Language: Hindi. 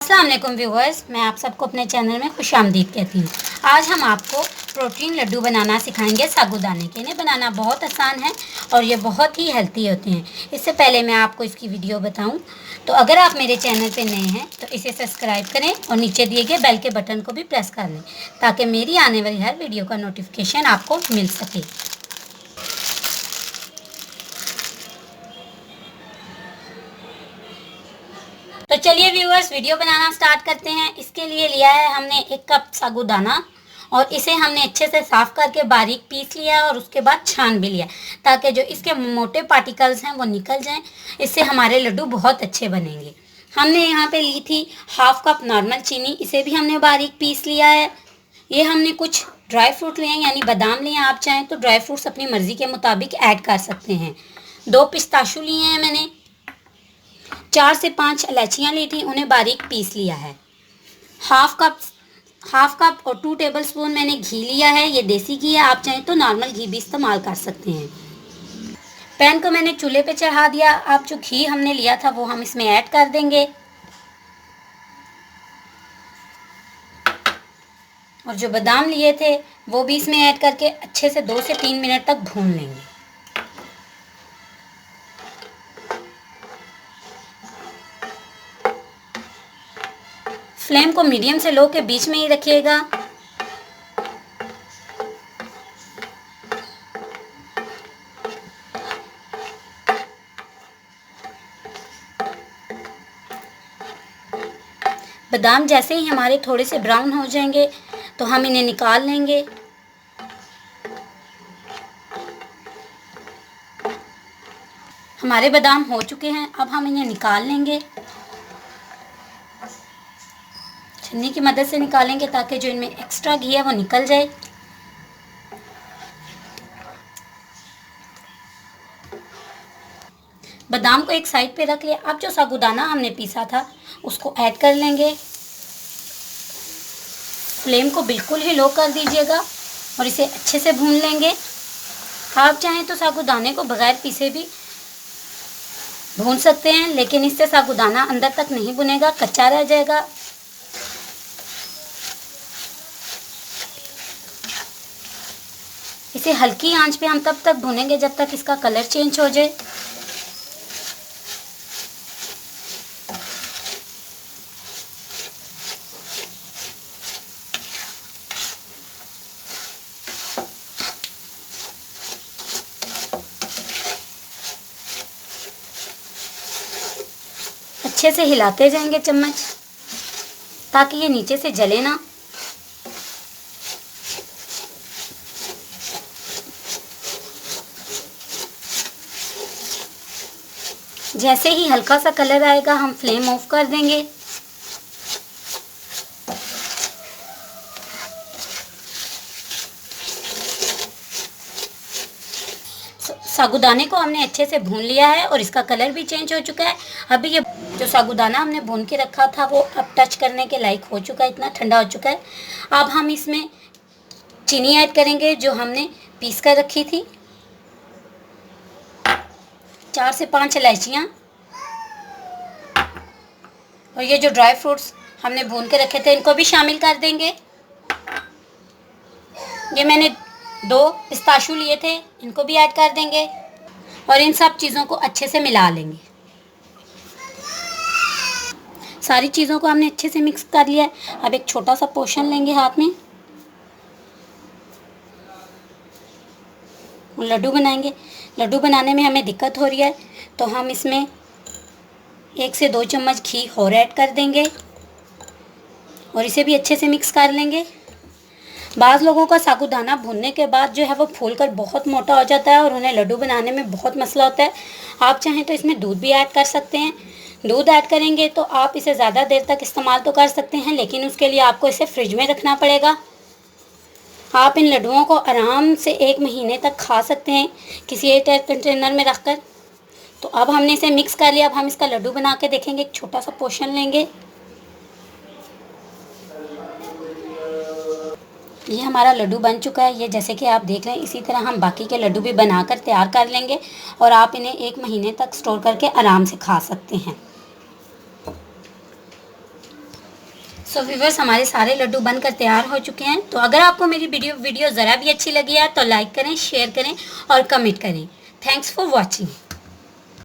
अस्सलाम वालेकुम व्यूअर्स, मैं आप सबको अपने चैनल में खुशामदीद कहती हूँ। आज हम आपको प्रोटीन लड्डू बनाना सिखाएंगे साबूदाने के। इन्हें बनाना बहुत आसान है और ये बहुत ही हेल्थी होते हैं। इससे पहले मैं आपको इसकी वीडियो बताऊं तो अगर आप मेरे चैनल पे नए हैं तो इसे सब्सक्राइब करें और नीचे दिए गए बेल के बटन को भी प्रेस कर लें ताकि मेरी आने वाली हर वीडियो का नोटिफिकेशन आपको मिल सके। तो चलिए व्यूअर्स, वीडियो बनाना स्टार्ट करते हैं। इसके लिए लिया है हमने 1 कप साबूदाना और इसे हमने अच्छे से साफ़ करके बारीक पीस लिया और उसके बाद छान भी लिया ताकि जो इसके मोटे पार्टिकल्स हैं वो निकल जाएं। इससे हमारे लड्डू बहुत अच्छे बनेंगे। हमने यहाँ पे ली थी 1/2 कप नॉर्मल चीनी, इसे भी हमने बारीक पीस लिया है। ये हमने कुछ ड्राई फ्रूट लिए हैं, यानी बादाम लिए हैं। आप चाहें तो ड्राई फ्रूट्स अपनी मर्ज़ी के मुताबिक ऐड कर सकते हैं। 2 पिस्ताशू लिए हैं मैंने। 4 से 5 इलायचियाँ ली थी, उन्हें बारीक पीस लिया है। हाफ कप और 2 टेबलस्पून मैंने घी लिया है। ये देसी घी है, आप चाहें तो नॉर्मल घी भी इस्तेमाल कर सकते हैं। पैन को मैंने चूल्हे पे चढ़ा दिया। अब जो घी हमने लिया था वो हम इसमें ऐड कर देंगे और जो बादाम लिए थे वो भी इसमें ऐड करके अच्छे से 2 से 3 मिनट तक भून लेंगे। फ्लेम को मीडियम से लो के बीच में ही रखिएगा। बादाम जैसे ही हमारे थोड़े से ब्राउन हो जाएंगे तो हम इन्हें निकाल लेंगे। हमारे बादाम हो चुके हैं, अब हम इन्हें निकाल लेंगे। छन्नी की मदद से निकालेंगे ताकि जो इनमें एक्स्ट्रा घी है वो निकल जाए। बादाम को एक साइड पे रख लिया। अब जो साबूदाना हमने पीसा था उसको ऐड कर लेंगे। फ्लेम को बिल्कुल ही लो कर दीजिएगा और इसे अच्छे से भून लेंगे। आप चाहें तो साबूदाने को बगैर पीसे भी भून सकते हैं, लेकिन इससे साबूदाना अंदर तक नहीं भुनेगा, कच्चा रह जाएगा। इसे हल्की आंच पे हम तब तक भूनेंगे जब तक इसका कलर चेंज हो जाए। अच्छे से हिलाते जाएंगे चम्मच ताकि ये नीचे से जले ना। जैसे ही हल्का सा कलर आएगा हम फ्लेम ऑफ कर देंगे। साबूदाने को हमने अच्छे से भून लिया है और इसका कलर भी चेंज हो चुका है। अभी ये जो साबूदाना हमने भून के रखा था वो अब टच करने के लायक हो चुका है, इतना ठंडा हो चुका है। अब हम इसमें चीनी ऐड करेंगे जो हमने पीस कर रखी थी। 4 से 5 इलायचियाँ और ये जो ड्राई फ्रूट्स हमने भून के रखे थे इनको भी शामिल कर देंगे। ये मैंने 2 पिस्ताशू लिए थे, इनको भी ऐड कर देंगे और इन सब चीज़ों को अच्छे से मिला लेंगे। सारी चीज़ों को हमने अच्छे से मिक्स कर लिया है। अब एक छोटा सा पोर्शन लेंगे हाथ में, लड्डू बनाएंगे। लड्डू बनाने में हमें दिक्कत हो रही है तो हम इसमें 1 से 2 चम्मच घी और ऐड कर देंगे और इसे भी अच्छे से मिक्स कर लेंगे। बाज़ लोगों का साबूदाना भूनने के बाद जो है वो फूलकर बहुत मोटा हो जाता है और उन्हें लड्डू बनाने में बहुत मसला होता है। आप चाहें तो इसमें दूध भी ऐड कर सकते हैं। दूध ऐड करेंगे तो आप इसे ज़्यादा देर तक इस्तेमाल तो कर सकते हैं, लेकिन उसके लिए आपको इसे फ्रिज में रखना पड़ेगा। आप इन लड्डुओं को आराम से 1 महीने तक खा सकते हैं किसी एयरटाइट कंटेनर में रखकर। तो अब हमने इसे मिक्स कर लिया। अब हम इसका लड्डू बना के देखेंगे। एक छोटा सा पोर्शन लेंगे। ये हमारा लड्डू बन चुका है। ये जैसे कि आप देख रहे हैं, इसी तरह हम बाकी के लड्डू भी बनाकर तैयार कर लेंगे और आप इन्हें 1 महीने तक स्टोर करके आराम से खा सकते हैं। सो व्यूअर्स, हमारे सारे लड्डू बनकर तैयार हो चुके हैं। तो अगर आपको मेरी वीडियो ज़रा भी अच्छी लगी है तो लाइक करें, शेयर करें और कमेंट करें। Thanks for watching.